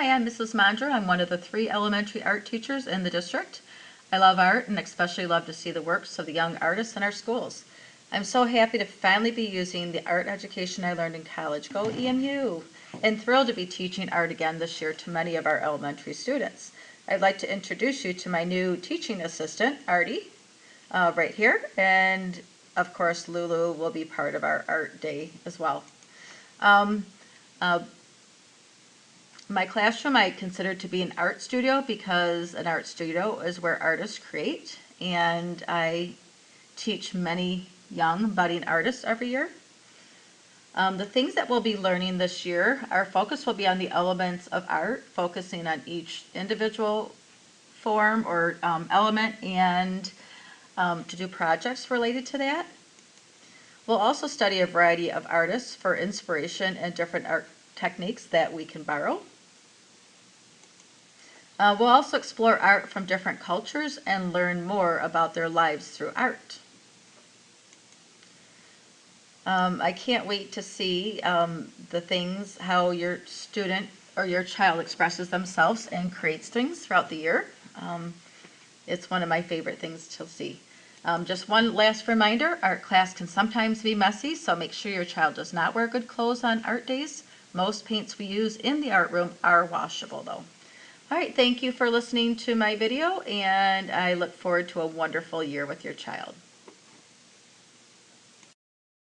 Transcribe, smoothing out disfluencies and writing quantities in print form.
Hi, I'm Mrs. Mondro. I'm one of the 3 elementary art teachers in the district. I love art and especially love to see the works of the young artists in our schools. I'm so happy to finally be using the art education I learned in college. Go EMU! And thrilled to be teaching art again this year to many of our elementary students. I'd like to introduce you to my new teaching assistant, Artie, right here. And of course, Lulu will be part of our art day as well. My classroom I consider to be an art studio because an art studio is where artists create, and I teach many young budding artists every year. The things that we'll be learning this year, our focus will be on the elements of art, focusing on each individual form or element, and to do projects related to that. We'll also study a variety of artists for inspiration and different art techniques that we can borrow. We'll also explore art from different cultures and learn more about their lives through art. I can't wait to see the things, how your student or your child expresses themselves and creates things throughout the year. It's one of my favorite things to see. Just one last reminder, art class can sometimes be messy, so make sure your child does not wear good clothes on art days. Most paints we use in the art room are washable though. All right, thank you for listening to my video, and I look forward to a wonderful year with your child.